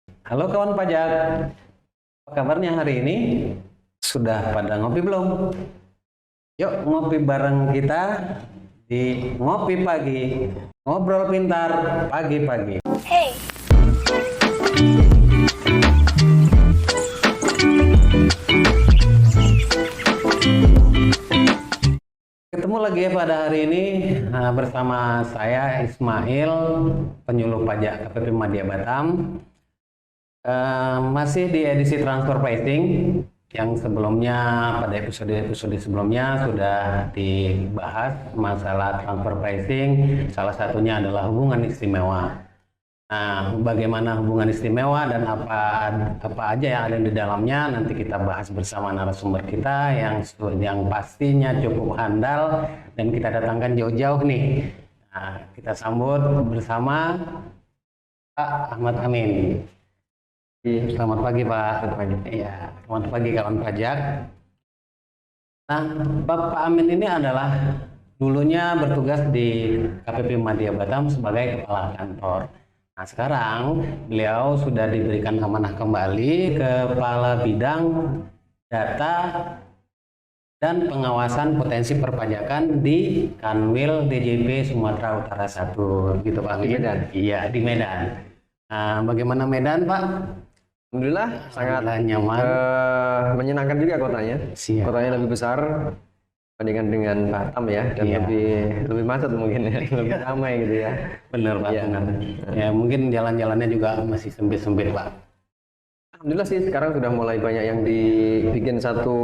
Halo kawan pajak, apa kabarnya hari ini? Sudah pada ngopi belum? Yuk ngopi bareng kita di Ngopi Pagi, ngobrol pintar pagi-pagi. Hey, Ketemu lagi ya pada hari ini bersama saya Ismail, penyuluh pajak KPP Madya Batam. Masih di edisi transfer pricing yang sebelumnya pada episode sebelumnya sudah dibahas masalah transfer pricing, salah satunya adalah hubungan istimewa. Nah, bagaimana hubungan istimewa dan apa aja yang ada di dalamnya nanti kita bahas bersama narasumber kita yang pastinya cukup handal dan kita datangkan jauh-jauh nih. Nah, kita sambut bersama Pak Ahmad Amin. Selamat pagi Pak. Selamat pagi. Iya, selamat pagi kawan pajak. Nah, Bapak Amin ini adalah dulunya bertugas di KPP Madya Batam sebagai kepala kantor. Nah, sekarang beliau sudah diberikan amanah kembali kepala bidang data dan pengawasan potensi perpajakan di Kanwil DJP Sumatera Utara 1, gitu Pak Amin. Di Medan. Iya, di Medan. Nah, bagaimana Medan, Pak? Alhamdulillah sangat nyaman. menyenangkan juga kotanya. Siap. Kotanya lebih besar dibandingkan dengan Batam ya, dan Iya. lebih macet mungkin ya, lebih ramai gitu ya. Bener Pak, Iya. bener. Ya mungkin jalan-jalannya juga masih sempit-sempit Pak. Alhamdulillah sih sekarang sudah mulai banyak yang dibikin satu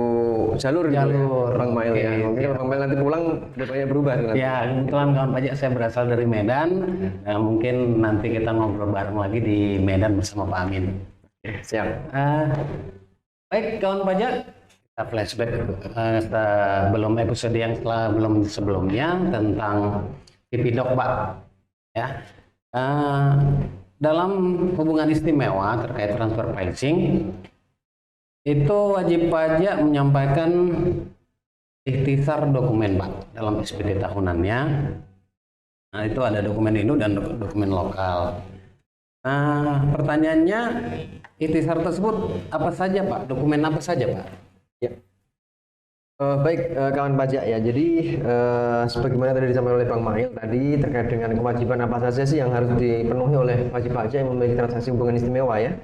jalur gitu ya, Bang Mail ya. Oke, Mungkin siap. kalau Bang Mail nanti pulang udah banyak berubah tuh nanti. Ya kebetulan kawan pajak saya berasal dari Medan. Nah, mungkin nanti kita ngobrol bareng lagi di Medan bersama Pak Amin. Siap. Baik kawan pajak, kita flashback sebelum episode yang sebelumnya tentang Tipidok Pak. Ya. Dalam hubungan istimewa terkait transfer pricing, itu wajib pajak menyampaikan ikhtisar dokumen Pak dalam SPT tahunannya. Nah, itu ada dokumen induk dan dokumen lokal. Nah, pertanyaannya, ikhtisar tersebut apa saja Pak? Dokumen apa saja Pak? Ya. Baik kawan pajak ya, jadi sebagaimana tadi disampaikan oleh Bang Mail tadi terkait dengan kewajiban apa saja sih yang harus dipenuhi oleh wajib pajak yang memiliki transaksi hubungan istimewa ya.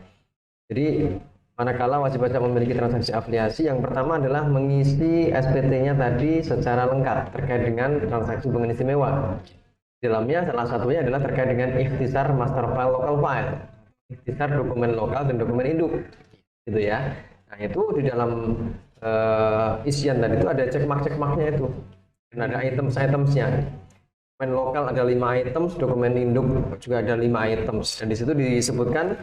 Jadi manakala wajib pajak memiliki transaksi afiliasi, yang pertama adalah mengisi SPT-nya tadi secara lengkap terkait dengan transaksi hubungan istimewa. Di dalamnya salah satunya adalah terkait dengan ikhtisar master file local file, ikhtisar dokumen lokal dan dokumen induk, gitu ya. Nah itu di dalam isian tadi itu ada checkmark-checkmarknya itu, dan ada items-itemsnya. Dokumen lokal ada 5 items, dokumen induk juga ada 5 items, dan di situ disebutkan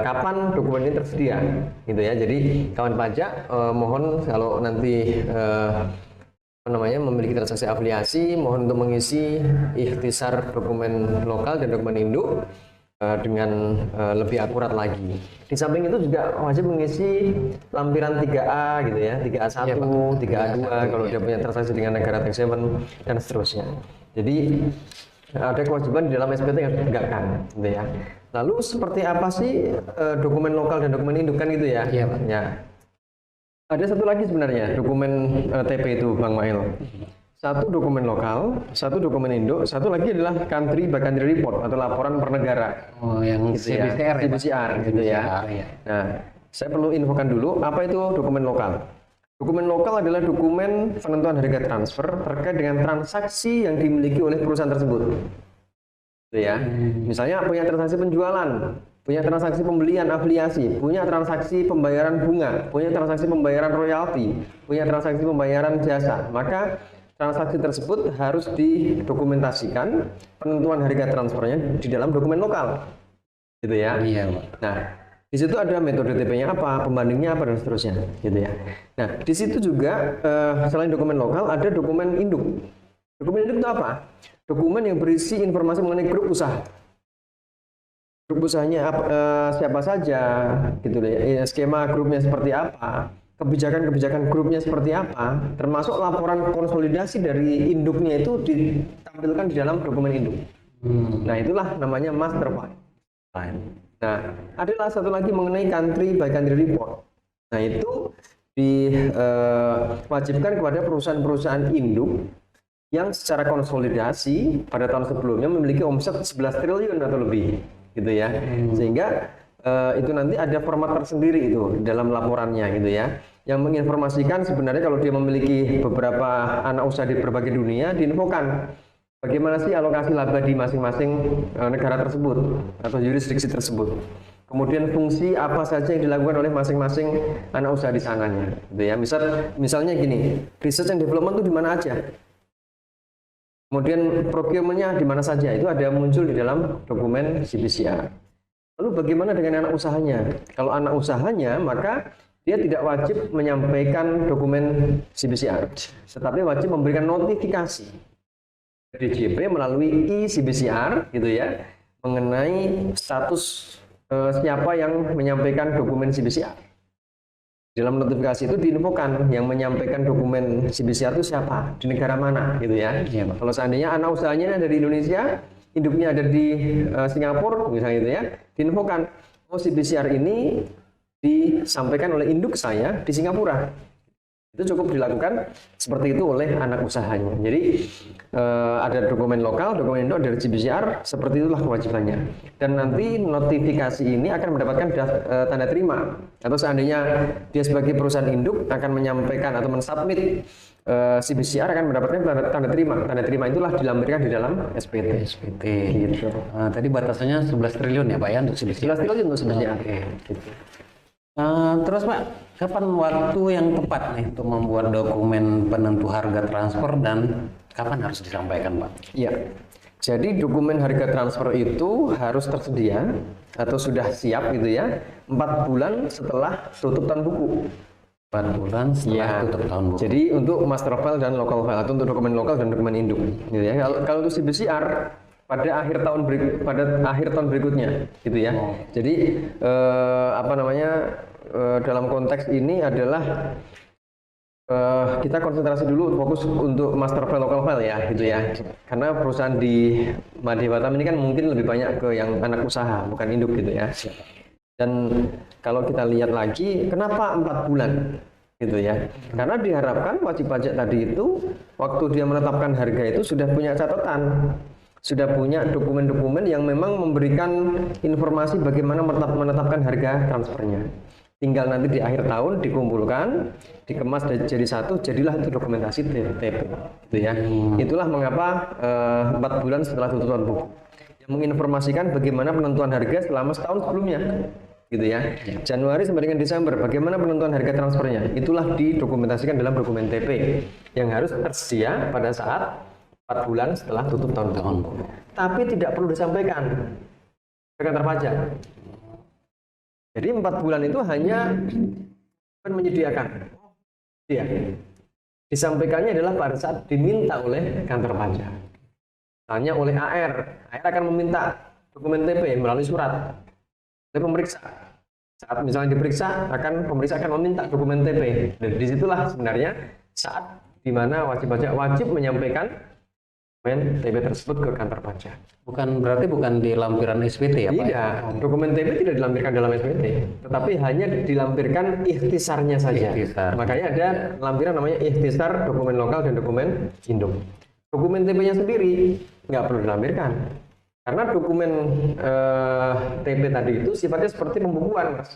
kapan dokumen ini tersedia, gitu ya. Jadi kawan pajak mohon kalau nanti memiliki transaksi afiliasi, mohon untuk mengisi ikhtisar dokumen lokal dan dokumen induk dengan lebih akurat lagi. Di samping itu juga wajib mengisi lampiran 3A gitu ya, 3A1, Ya, Pak. 3A2 kalau dia punya transaksi dengan negara tax haven dan seterusnya. Jadi ada kewajiban di dalam SPT yang ditegakkan gitu ya. Lalu seperti apa sih dokumen lokal dan dokumen induk kan gitu ya? Iya, Pak. Ya. Ada satu lagi sebenarnya dokumen TP itu Bang Mail. Satu dokumen lokal, satu dokumen induk, satu lagi adalah country by country report atau laporan per negara. Oh, yang Gitu ya. CBCR ya, Pak? CBCR gitu ya. CBCR, ya. Nah, saya perlu infokan dulu apa itu dokumen lokal. Dokumen lokal adalah dokumen penentuan harga transfer terkait dengan transaksi yang dimiliki oleh perusahaan tersebut. Gitu ya. Misalnya punya transaksi penjualan, punya transaksi pembelian afiliasi, punya transaksi pembayaran bunga, punya transaksi pembayaran royalti, punya transaksi pembayaran jasa. Maka transaksi tersebut harus didokumentasikan penentuan harga transfernya di dalam dokumen lokal, gitu ya. Iya Pak. Nah, di situ ada metode TP-nya apa, pembandingnya apa dan seterusnya, gitu ya. Nah, di situ juga selain dokumen lokal ada dokumen induk. Dokumen induk itu apa? Dokumen yang berisi informasi mengenai grup usaha. Grup usahanya siapa saja, gitu ya. Skema grupnya seperti apa, kebijakan-kebijakan grupnya seperti apa, termasuk laporan konsolidasi dari induknya itu ditampilkan di dalam dokumen induk. Nah itulah namanya master file. Nah, adalah satu lagi mengenai country by country report. Nah, itu diwajibkan kepada perusahaan-perusahaan induk yang secara konsolidasi pada tahun sebelumnya memiliki omset 11 triliun atau lebih, gitu ya. Sehingga itu nanti ada format tersendiri itu dalam laporannya, gitu ya, yang menginformasikan sebenarnya kalau dia memiliki beberapa anak usaha di berbagai dunia, diinfokan bagaimana sih alokasi laba di masing-masing negara tersebut atau jurisdiksi tersebut. Kemudian fungsi apa saja yang dilakukan oleh masing-masing anak usaha di sananya, gitu ya. Misalnya gini, research and development itu di mana aja. Kemudian procurement-nya di mana saja, itu ada muncul di dalam dokumen CBCR. Lalu bagaimana dengan anak usahanya? Kalau anak usahanya, maka dia tidak wajib menyampaikan dokumen CBCR, tetapi wajib memberikan notifikasi DJP melalui e-CBCR, gitu ya, mengenai status siapa yang menyampaikan dokumen CBCR. Dalam notifikasi itu diinfokan yang menyampaikan dokumen CBCR itu siapa, di negara mana, gitu ya. Kalau seandainya anak usahanya ada di Indonesia, induknya ada di Singapura, misalnya, gitu ya, diinfokan, oh CBCR ini disampaikan oleh induk saya di Singapura. Itu cukup dilakukan seperti itu oleh anak usahanya. Jadi ada dokumen lokal, dokumen induk dari CBCR, seperti itulah kewajibannya. Dan nanti notifikasi ini akan mendapatkan tanda terima. Atau seandainya dia sebagai perusahaan induk akan menyampaikan atau mensubmit CBCR akan mendapatkan tanda terima. Tanda terima itulah dilampirkan di dalam SPT. SPT gitu. Tadi batasannya 11 triliun ya Pak ya untuk CBCR. 11 triliun untuk CBCR. Oke, gitu. Terus Pak, kapan waktu yang tepat nih untuk membuat dokumen penentu harga transfer dan kapan harus disampaikan Pak? Iya, jadi dokumen harga transfer itu harus tersedia atau sudah siap, gitu ya, 4 bulan setelah tutup tahun buku. 4 bulan setelah tutup tahun buku. Jadi untuk master file dan local file, atau untuk dokumen lokal dan dokumen induk, gitu ya. Kalau untuk CBCR pada akhir tahun berikutnya, gitu ya. Jadi dalam konteks ini adalah kita konsentrasi dulu, fokus untuk master file local file ya, gitu ya. Karena perusahaan di Made Batam ini kan mungkin lebih banyak ke yang anak usaha, bukan induk, gitu ya. Dan kalau kita lihat lagi, kenapa 4 bulan? Gitu ya. Karena diharapkan wajib pajak tadi itu waktu dia menetapkan harga itu sudah punya catatan, sudah punya dokumen-dokumen yang memang memberikan informasi bagaimana menetapkan harga transfernya. Tinggal nanti di akhir tahun dikumpulkan, dikemas jadi satu, jadilah itu dokumentasi TP, gitu ya. Itulah mengapa 4 bulan setelah tutup tahun buku, yang menginformasikan bagaimana penentuan harga selama setahun sebelumnya, gitu ya. Januari sampai dengan Desember, bagaimana penentuan harga transfernya, itulah didokumentasikan dalam dokumen TP yang harus tersedia pada saat 4 bulan setelah tutup tahun buku. Tapi tidak perlu disampaikan ke kantor pajak. Jadi 4 bulan itu hanya menyediakan. Ya. Disampaikannya adalah pada saat diminta oleh kantor pajak. Misalnya oleh AR akan meminta dokumen TP melalui surat oleh pemeriksa. Saat misalnya diperiksa, pemeriksa akan meminta dokumen TP. Dan disitulah sebenarnya saat di mana wajib pajak wajib menyampaikan dokumen TP tersebut ke kantor pajak. Berarti bukan di lampiran SPT ya Pak? Tidak, dokumen TP tidak dilampirkan dalam SPT, tetapi hanya dilampirkan ikhtisarnya saja. Makanya ada lampiran namanya ikhtisar dokumen lokal dan dokumen induk. Dokumen TP-nya sendiri nggak perlu dilampirkan, karena dokumen TP tadi itu sifatnya seperti pembukuan, Mas.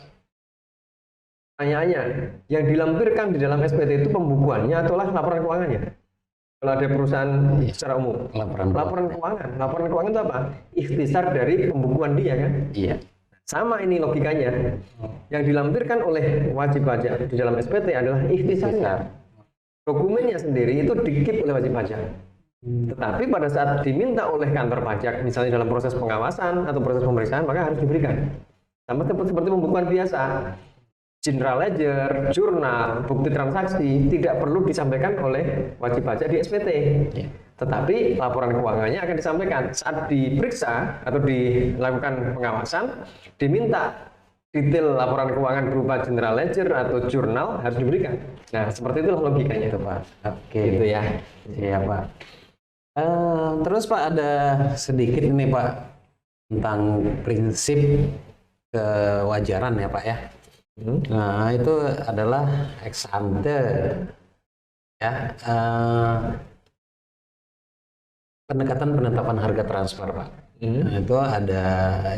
Pertanyaannya, yang dilampirkan di dalam SPT itu pembukuannya atau laporan keuangannya? Kalau ada perusahaan secara umum, laporan keuangan. Laporan keuangan itu apa? Ikhtisar dari pembukuan dia, kan? Iya. Sama ini logikanya. Yang dilampirkan oleh wajib pajak di dalam SPT adalah ikhtisarnya. Dokumennya sendiri itu dikip oleh wajib pajak. Tetapi pada saat diminta oleh kantor pajak, misalnya dalam proses pengawasan atau proses pemeriksaan, maka harus diberikan. Sama seperti pembukuan biasa. General ledger, jurnal, bukti transaksi tidak perlu disampaikan oleh wajib pajak di SPT. Tetapi laporan keuangannya akan disampaikan saat diperiksa atau dilakukan pengawasan, diminta detail laporan keuangan berupa general ledger atau jurnal harus diberikan. Nah, seperti itulah logikanya itu, Pak. Oke. Gitu ya. Iya, Pak. Terus Pak ada sedikit ini Pak tentang prinsip kewajaran ya Pak ya. Nah itu adalah ex ante ya, pendekatan penetapan harga transfer Pak. Nah, itu ada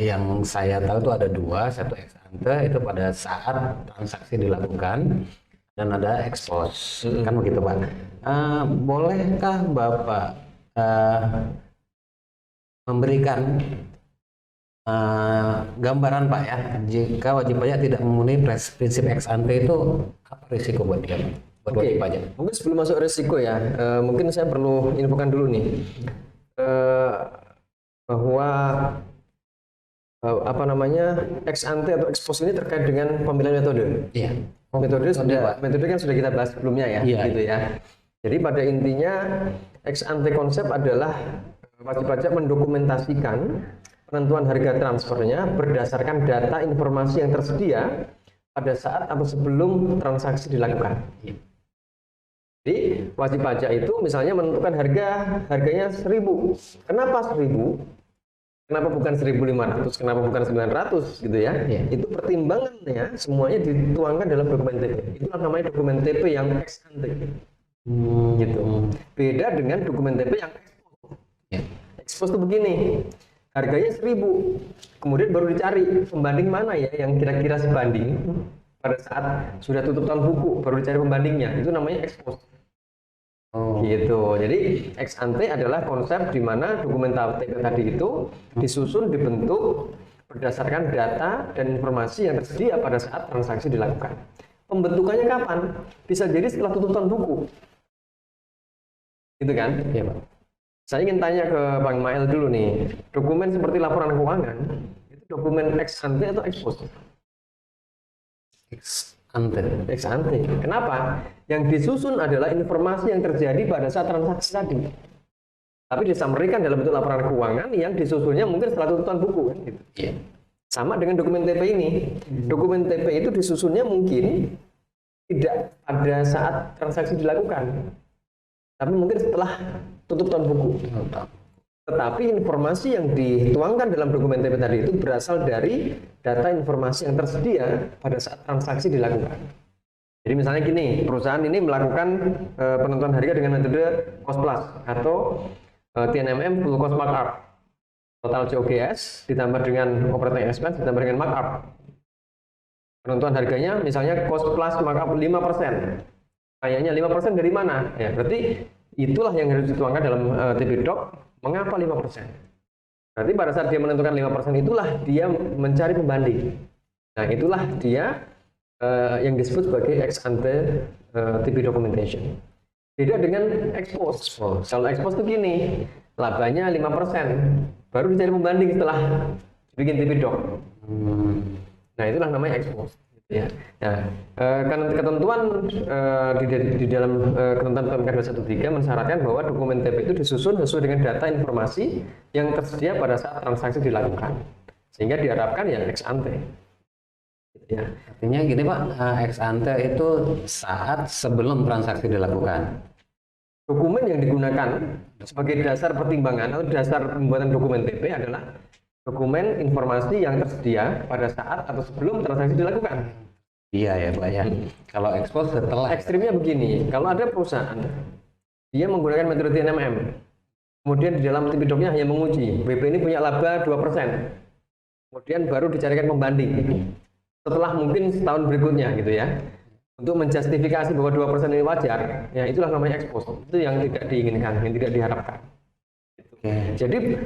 yang saya tahu itu ada dua, satu ex ante itu pada saat transaksi dilakukan dan ada ex post, kan begitu Pak. Bolehkah Bapak memberikan gambaran Pak ya, jika wajib pajak tidak memenuhi prinsip ex ante itu apa risiko buat dia, buat wajib pajak? Mungkin sebelum masuk risiko ya, mungkin saya perlu infokan dulu nih bahwa apa namanya ex ante atau ex post ini terkait dengan pemilihan metode. Iya. Metode kan sudah kita bahas sebelumnya ya, Iya. gitu ya. Jadi pada intinya ex ante konsep adalah wajib pajak mendokumentasikan penentuan harga transfernya berdasarkan data informasi yang tersedia pada saat atau sebelum transaksi dilakukan. Jadi wajib pajak itu misalnya menentukan harganya 1.000. Kenapa 1.000? Kenapa bukan 1.500? Kenapa bukan 900 gitu ya? Itu pertimbangannya semuanya dituangkan dalam dokumen TP. Itulah namanya dokumen TP yang ex ante. Gitu. Beda dengan dokumen TP yang ex post. Ex post itu begini. Harganya 1.000, kemudian baru dicari pembanding mana ya yang kira-kira sebanding pada saat sudah tutup tahun buku, baru dicari pembandingnya, itu namanya ex post. Gitu. Jadi ex ante adalah konsep di mana dokumen TP tadi itu disusun, dibentuk berdasarkan data dan informasi yang tersedia pada saat transaksi dilakukan. Pembentukannya kapan? Bisa jadi setelah tutup tahun buku. Gitu kan? Iya Pak. Saya ingin tanya ke Bang Mail dulu nih, dokumen seperti laporan keuangan, itu dokumen ex ante atau ex post? Ex ante. Ex ante. Kenapa? Yang disusun adalah informasi yang terjadi pada saat transaksi tadi. Tapi disampaikan dalam bentuk laporan keuangan yang disusunnya mungkin setelah tutupan buku kan gitu. Iya. Sama dengan dokumen TP ini. Dokumen TP itu disusunnya mungkin tidak pada saat transaksi dilakukan. Tapi mungkin setelah tutup tahun buku. Tetapi informasi yang dituangkan dalam dokumen TP tadi itu berasal dari data informasi yang tersedia pada saat transaksi dilakukan. Jadi misalnya gini, perusahaan ini melakukan penentuan harga dengan metode cost plus atau TNMM full cost markup. Total COGS ditambah dengan operating expense ditambah dengan markup. Penentuan harganya misalnya cost plus markup 5%. Kayaknya 5% dari mana? Ya, berarti itulah yang harus dituangkan dalam TP Doc. Mengapa 5%? Berarti pada saat dia menentukan 5% itulah dia mencari pembanding. Nah, itulah dia yang disebut sebagai ex ante TP documentation. Beda dengan ex post. Kalau ex post itu gini, labanya 5%, baru dicari pembanding setelah bikin TP Doc. Nah, itulah namanya ex post. Ya. Nah, kan ketentuan di dalam ketentuan PMK 213 mensyaratkan bahwa dokumen TP itu disusun sesuai dengan data informasi yang tersedia pada saat transaksi dilakukan, sehingga diharapkan ya ex ante. Ya. Artinya gini Pak, ex ante itu saat sebelum transaksi dilakukan. Dokumen yang digunakan sebagai dasar pertimbangan atau dasar pembuatan dokumen TP adalah dokumen informasi yang tersedia pada saat atau sebelum transaksi dilakukan. Iya ya Pak ya. Kalau ekspos setelah. Ekstrimnya begini, kalau ada perusahaan dia menggunakan metode TNMM, kemudian di dalam TP Doc-nya hanya menguji WP ini punya laba 2%, kemudian baru dicarikan pembanding setelah mungkin setahun berikutnya gitu ya, untuk menjustifikasi bahwa 2% ini wajar, ya itulah namanya ekspos. Itu yang tidak diinginkan, yang tidak diharapkan. Jadi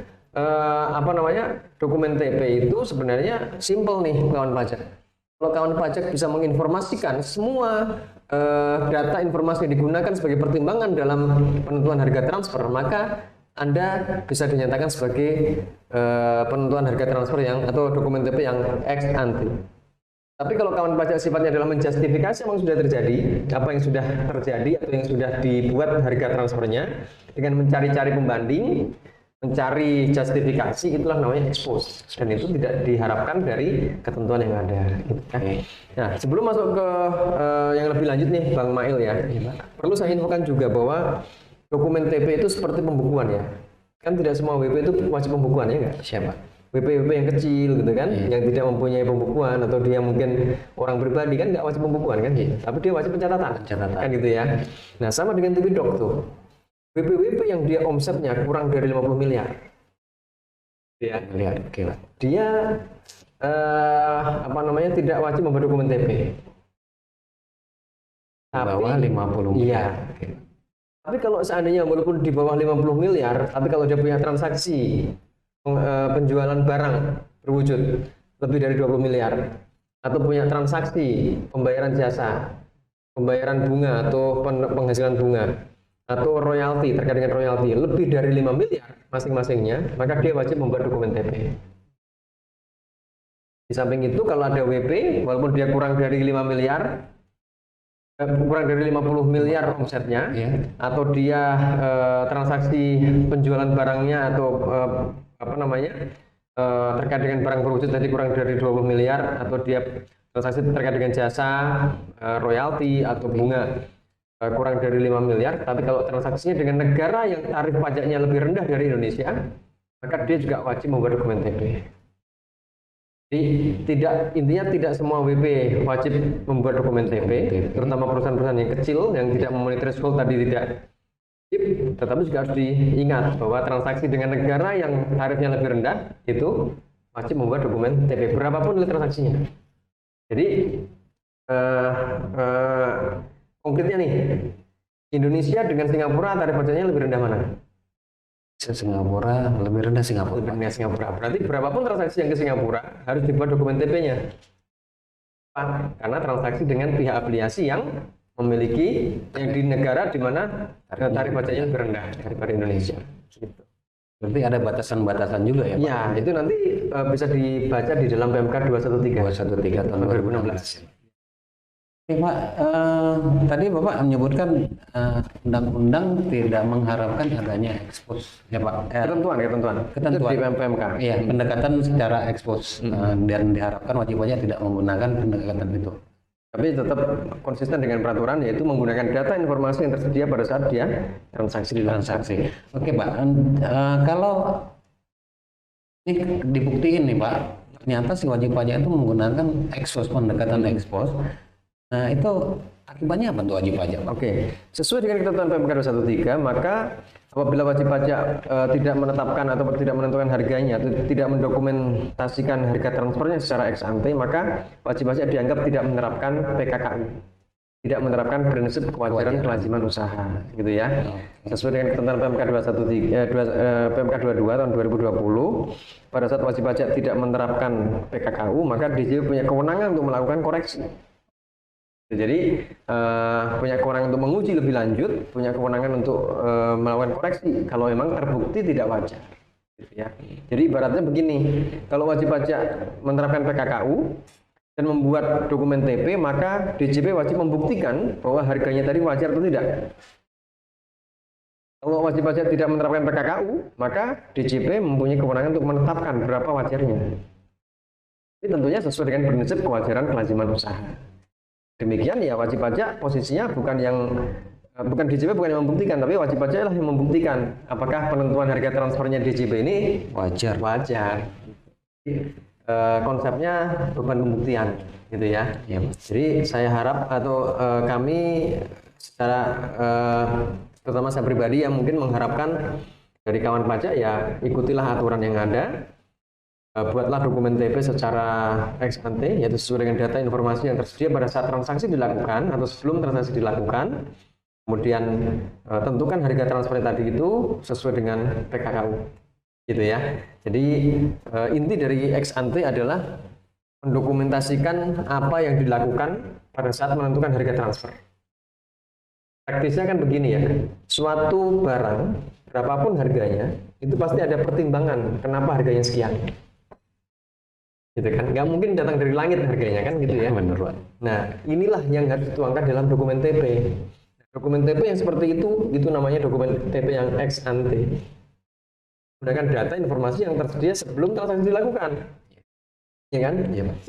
apa namanya, dokumen TP itu sebenarnya simple nih kawan pajak. Kalau kawan pajak bisa menginformasikan semua data informasi yang digunakan sebagai pertimbangan dalam penentuan harga transfer, maka Anda bisa dinyatakan sebagai penentuan harga transfer yang atau dokumen TP yang ex ante. Tapi kalau kawan pajak sifatnya adalah menjustifikasi yang sudah terjadi, apa yang sudah terjadi atau yang sudah dibuat harga transfernya dengan mencari-cari pembanding, mencari justifikasi, itulah namanya expose, dan itu tidak diharapkan dari ketentuan yang ada. Nah, sebelum masuk ke yang lebih lanjut nih Bang Mail ya, perlu saya infokan juga bahwa dokumen TP itu seperti pembukuan ya. Kan tidak semua WP itu wajib pembukuan ya nggak? Siapa? WP yang kecil gitu kan, yang tidak mempunyai pembukuan, atau dia mungkin orang pribadi kan nggak wajib pembukuan kan, tapi dia wajib pencatatan kan gitu ya. Nah sama dengan TPDOC tuh, WP yang dia omsetnya kurang dari 50 miliar, ya, dia tidak wajib membuat dokumen TP. Bawah 50 miliar. Iya. Tapi kalau seandainya walaupun di bawah 50 miliar, tapi kalau dia punya transaksi penjualan barang berwujud lebih dari 20 miliar, atau punya transaksi pembayaran jasa, pembayaran bunga atau penghasilan bunga, atau royalti terkait dengan royalti lebih dari 5 miliar masing-masingnya, maka dia wajib membuat dokumen TP. Di samping itu kalau ada WP, walaupun dia kurang dari 5 miliar, kurang dari 50 miliar omsetnya, atau dia transaksi penjualan barangnya atau terkait dengan barang berwujud tadi kurang dari 20 miliar, atau dia transaksi terkait dengan jasa, royalti atau bunga kurang dari 5 miliar, tapi kalau transaksinya dengan negara yang tarif pajaknya lebih rendah dari Indonesia, maka dia juga wajib membuat dokumen TP. Jadi intinya tidak semua WP wajib membuat dokumen TP, terutama perusahaan-perusahaan yang kecil yang tidak memenuhi threshold tadi tidak wajib, tetapi juga harus diingat bahwa transaksi dengan negara yang tarifnya lebih rendah itu wajib membuat dokumen TP berapapun nilai transaksinya. Jadi konkretnya nih, Indonesia dengan Singapura tarif pajaknya lebih rendah mana? Singapura lebih rendah Singapura. Berarti berapapun transaksi yang ke Singapura harus dibuat dokumen TP-nya. Karena transaksi dengan pihak afiliasi yang memiliki yang di negara di mana tarif pajaknya lebih rendah daripada Indonesia. Gitu. Berarti ada batasan-batasan juga ya, Pak? Ya, itu nanti bisa dibaca di dalam PMK 213 tahun 2016. Oke Pak, tadi Bapak menyebutkan undang-undang tidak mengharapkan adanya ekspos, ya Pak. Ketentuan. Itu di PMK. Iya, pendekatan secara ekspos dan diharapkan wajib pajak tidak menggunakan pendekatan itu. Tapi tetap konsisten dengan peraturan, yaitu menggunakan data informasi yang tersedia pada saat dia transaksi. Oke Pak, kalau ini dibuktiin nih Pak, ternyata si wajib pajak itu menggunakan ekspos, pendekatan ekspos. Nah itu akibatnya apa tuh wajib pajak? Oke, sesuai dengan ketentuan PMK 213, maka apabila wajib pajak tidak menetapkan atau tidak menentukan harganya atau tidak mendokumentasikan harga transfernya secara ex ante, maka wajib pajak dianggap tidak menerapkan PKKU, tidak menerapkan prinsip kewajaran kelaziman usaha, gitu ya. Sesuai dengan ketentuan PMK 22 tahun 2020, pada saat wajib pajak tidak menerapkan PKKU, maka DJP punya kewenangan untuk melakukan koreksi. Jadi punya kewenangan untuk menguji lebih lanjut, punya kewenangan untuk melakukan koreksi kalau memang terbukti tidak wajar. Gitu ya. Jadi ibaratnya begini, kalau wajib pajak menerapkan PKKU dan membuat dokumen TP, maka DJP wajib membuktikan bahwa harganya tadi wajar atau tidak. Kalau wajib pajak tidak menerapkan PKKU, maka DJP mempunyai kewenangan untuk menetapkan berapa wajarnya. Ini tentunya sesuai dengan prinsip kewajaran kelaziman usaha. Demikian ya, wajib pajak posisinya bukan DJP bukan yang membuktikan, tapi wajib pajak lah yang membuktikan apakah penentuan harga transfernya DJP ini wajar. Konsepnya beban pembuktian, gitu ya. Jadi saya harap atau kami secara terutama saya pribadi yang mungkin mengharapkan dari kawan pajak, ya ikutilah aturan yang ada. Buatlah dokumen TP secara ex ante, yaitu sesuai dengan data informasi yang tersedia pada saat transaksi dilakukan atau sebelum transaksi dilakukan. Kemudian tentukan harga transfer tadi itu sesuai dengan PKKU, gitu ya. Jadi inti dari ex ante adalah mendokumentasikan apa yang dilakukan pada saat menentukan harga transfer. Praktisnya kan begini ya, suatu barang berapapun harganya itu pasti ada pertimbangan kenapa harganya sekian. Gitu kan, nggak mungkin datang dari langit harganya kan, gitu ya. Benar. Nah, inilah yang harus dituangkan dalam dokumen TP. Dokumen TP yang seperti itu namanya dokumen TP yang ex ante. Menggunakan data informasi yang tersedia sebelum transaksi dilakukan. Ya kan?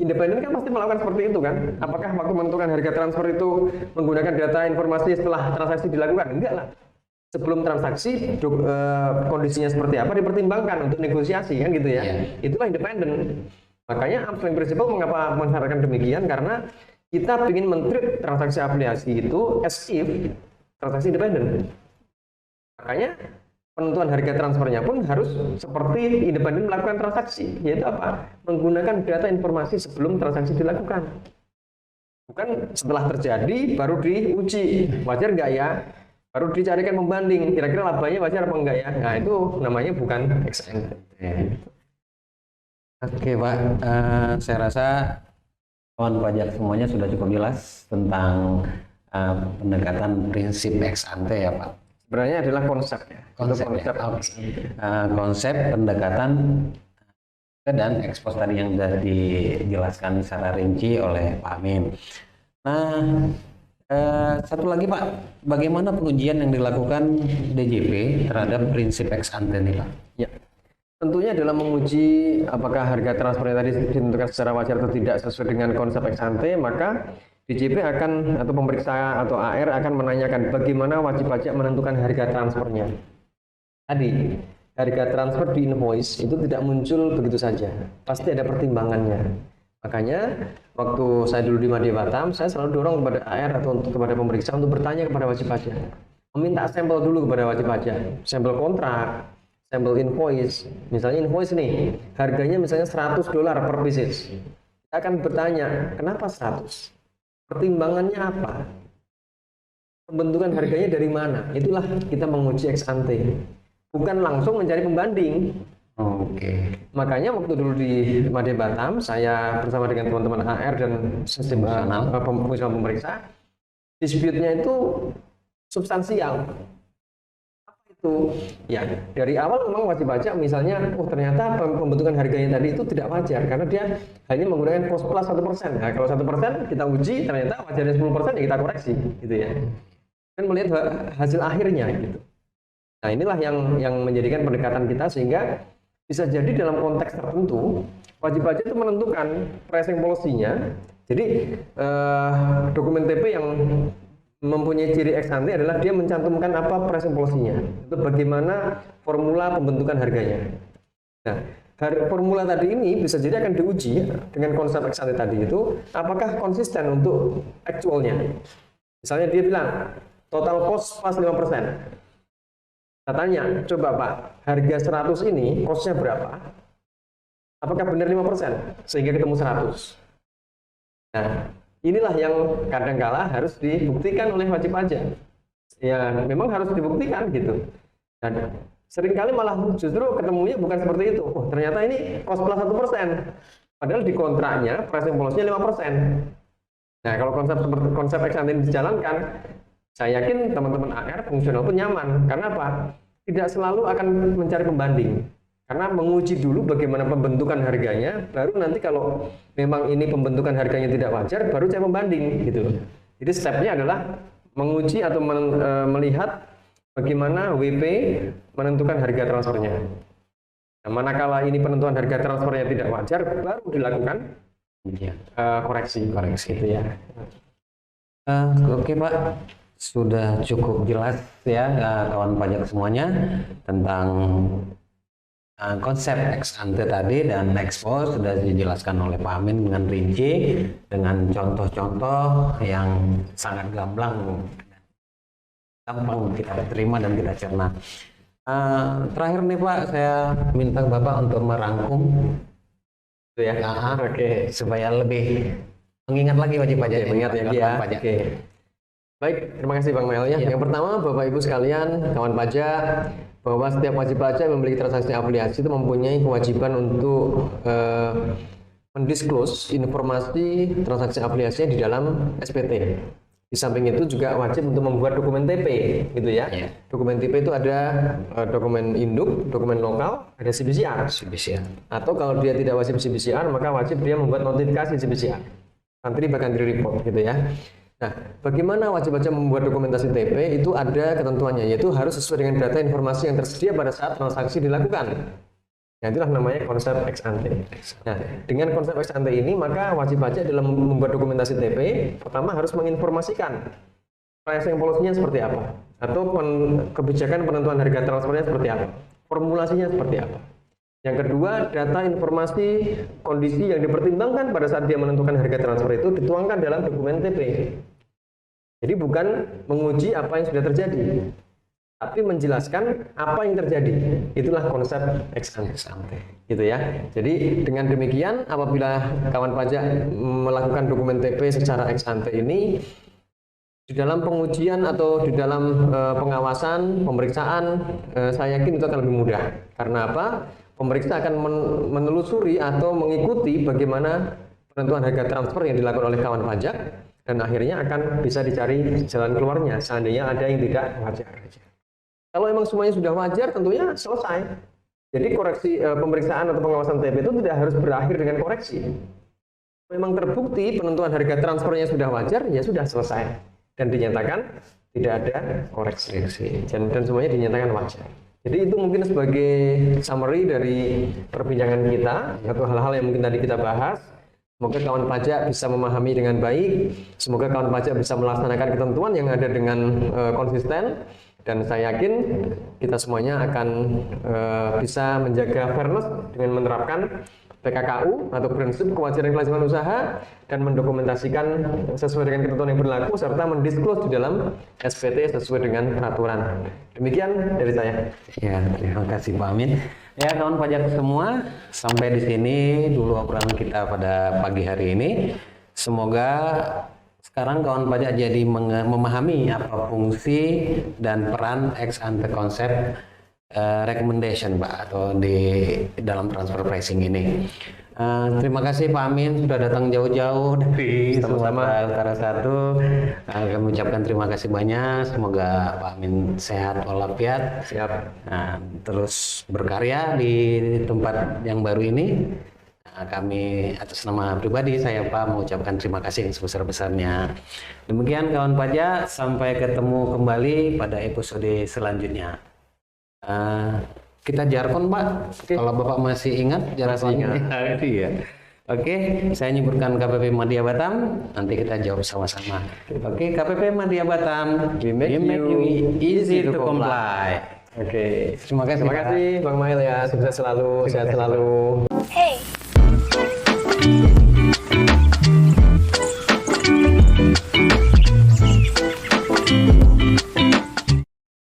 Independen kan pasti melakukan seperti itu kan? Apakah waktu menentukan harga transfer itu menggunakan data informasi setelah transaksi dilakukan? Enggak lah. sebelum transaksi kondisinya seperti apa dipertimbangkan untuk negosiasi kan gitu ya. Itulah independen. Makanya arm's length principle mengapa mensyaratkan demikian, karena kita ingin men-treat transaksi afiliasi itu as if transaksi independen. Makanya penentuan harga transfernya pun harus seperti independen melakukan transaksi, yaitu apa? Menggunakan data informasi sebelum transaksi dilakukan. Bukan setelah terjadi baru diuji, wajar nggak ya? Baru dicarikan pembanding, kira-kira labanya wajar apa enggak ya? Nah itu namanya bukan ex ante. Oke Pak, saya rasa kawan pajak semuanya sudah cukup jelas tentang pendekatan prinsip ex ante ya Pak. Sebenarnya adalah konsep ya. Konsep pendekatan dan ekspos tadi yang sudah dijelaskan secara rinci oleh Pak Amin. Nah, satu lagi Pak, bagaimana pengujian yang dilakukan DJP terhadap prinsip ex ante ini Pak? Ya, tentunya dalam menguji apakah harga transfernya tadi ditentukan secara wajar atau tidak sesuai dengan konsep ex ante, maka DJP akan atau pemeriksa atau AR akan menanyakan bagaimana wajib pajak menentukan harga transfernya. Tadi, harga transfer di invoice itu tidak muncul begitu saja, pasti ada pertimbangannya. Makanya, waktu saya dulu di Madya Batam, saya selalu dorong kepada AR atau kepada pemeriksa untuk bertanya kepada wajib pajak. Meminta sampel dulu kepada wajib pajak, sampel kontrak, sampel invoice. Misalnya invoice nih, harganya misalnya $100 per pieces. Kita akan bertanya, kenapa 100? Pertimbangannya apa? Pembentukan harganya dari mana? Itulah kita menguji ex ante. Bukan langsung mencari pembanding. Oke. Makanya waktu dulu di Madya Batam, saya bersama dengan teman-teman AR dan sistem pemeriksa, dispute-nya itu substansial. Apa itu? Ya, dari awal memang wajib pajak misalnya, ternyata pembentukan harganya tadi itu tidak wajar karena dia hanya menggunakan cost plus 1%. Nah, kalau 1% kita uji, ternyata wajarnya 10% ya kita koreksi, gitu ya. Kan melihat hasil akhirnya gitu. Nah, inilah yang menjadikan pendekatan kita sehingga bisa jadi dalam konteks tertentu wajib pajak itu menentukan pricing policy-nya. Jadi dokumen TP yang mempunyai ciri ex ante adalah dia mencantumkan apa pricing policy-nya. Itu bagaimana formula pembentukan harganya. Nah, formula tadi ini bisa jadi akan diuji dengan konsep ex ante tadi itu apakah konsisten untuk aktualnya. Misalnya dia bilang total cost plus 5%. Saya tanya, coba Pak, harga 100 ini cost-nya berapa? Apakah benar 5%? Sehingga ketemu 100. Nah, inilah yang kadangkala harus dibuktikan oleh wajib pajak. Ya, memang harus dibuktikan gitu. Dan seringkali malah justru ketemunya bukan seperti itu. Oh, ternyata ini cost plus 1%. Padahal di kontraknya pricing policy-nya 5%. Nah, kalau konsep ex ante ini dijalankan, saya yakin teman-teman AR fungsional pun nyaman. Karena apa? Tidak selalu akan mencari pembanding. Karena menguji dulu bagaimana pembentukan harganya, baru nanti kalau memang ini pembentukan harganya tidak wajar, baru cari pembanding gitu. Jadi stepnya adalah menguji atau melihat bagaimana WP menentukan harga transfernya. Nah, manakala ini penentuan harga transfernya tidak wajar, baru dilakukan koreksi gitu ya. Oke Pak, sudah cukup jelas ya kawan pajak semuanya tentang konsep ex ante tadi, dan expose sudah dijelaskan oleh Pak Amin dengan rinci, dengan contoh-contoh yang sangat gampang kita terima dan kita cerna. Terakhir nih Pak, saya minta Bapak untuk merangkum itu ya, Oke. supaya lebih mengingat lagi wajib pajak. Mengingat ya. Oke. Baik, terima kasih Bang Mel ya. Yang pertama, Bapak Ibu sekalian, kawan pajak, bahwa setiap wajib pajak yang memiliki transaksi afiliasi itu mempunyai kewajiban untuk mendisclose informasi transaksi afiliasinya di dalam SPT. Di samping itu juga wajib untuk membuat dokumen TP, gitu ya. Dokumen TP itu ada dokumen induk, dokumen lokal, ada CBCR. Atau kalau dia tidak wajib CBCR, maka wajib dia membuat notifikasi CBCR. Country by country report, gitu ya. Nah, bagaimana wajib pajak membuat dokumentasi TP? Itu ada ketentuannya, yaitu harus sesuai dengan data informasi yang tersedia pada saat transaksi dilakukan. Nah, itulah namanya konsep ex ante. Nah, dengan konsep ex ante ini, maka wajib pajak dalam membuat dokumentasi TP, pertama harus menginformasikan pricing policy-nya seperti apa. atau kebijakan penentuan harga transfernya seperti apa, formulasinya seperti apa. Yang kedua, data informasi kondisi yang dipertimbangkan pada saat dia menentukan harga transfer itu dituangkan dalam dokumen TP. Jadi bukan menguji apa yang sudah terjadi, tapi menjelaskan apa yang terjadi. Itulah konsep ex ante. Gitu ya. Jadi dengan demikian, apabila kawan pajak melakukan dokumen TP secara ex ante ini, di dalam pengujian atau di dalam pengawasan, pemeriksaan, saya yakin itu akan lebih mudah. Karena apa? Pemeriksa akan menelusuri atau mengikuti bagaimana penentuan harga transfer yang dilakukan oleh kawan pajak, dan akhirnya akan bisa dicari jalan keluarnya seandainya ada yang tidak wajar. Kalau memang semuanya sudah wajar, tentunya selesai. Jadi koreksi pemeriksaan atau pengawasan TP itu tidak harus berakhir dengan koreksi. Memang terbukti penentuan harga transfernya sudah wajar, ya sudah selesai dan dinyatakan tidak ada koreksi, dan semuanya dinyatakan wajar. Jadi itu mungkin sebagai summary dari perbincangan kita atau hal-hal yang mungkin tadi kita bahas. Semoga kawan pajak bisa memahami dengan baik. Semoga kawan pajak bisa melaksanakan ketentuan yang ada dengan konsisten. Dan saya yakin kita semuanya akan bisa menjaga fairness dengan menerapkan PKKU atau prinsip kewajaran kelangsungan usaha dan mendokumentasikan sesuai dengan ketentuan yang berlaku serta mendisklose di dalam SPT sesuai dengan peraturan. Demikian dari saya. Ya, terima kasih Pak Amin. Ya kawan pajak semua, sampai di sini dulu obrolan kita pada pagi hari ini. Semoga sekarang kawan pajak jadi memahami apa fungsi dan peran ex ante konsep recommendation Pak, atau di dalam transfer pricing ini. Terima kasih Pak Amin sudah datang jauh-jauh dari Sumatera Utara 1. Kami ucapkan terima kasih banyak. Semoga Pak Amin sehat walafiat. Siap. Terus berkarya di tempat yang baru ini. Kami atas nama pribadi saya Pak mengucapkan terima kasih yang sebesar-besarnya. Demikian kawan pajak, sampai ketemu kembali pada episode selanjutnya. Kita jargon Pak, kalau Bapak masih ingat jargonnya. Iya. Oke, saya nyebutkan KPP Madya Batam, nanti kita jawab sama-sama. Oke, KPP Madya Batam, we make you easy to comply. Oke, terima kasih. Terima kasih Bang Mail ya, sukses selalu, sehat selalu. Hey.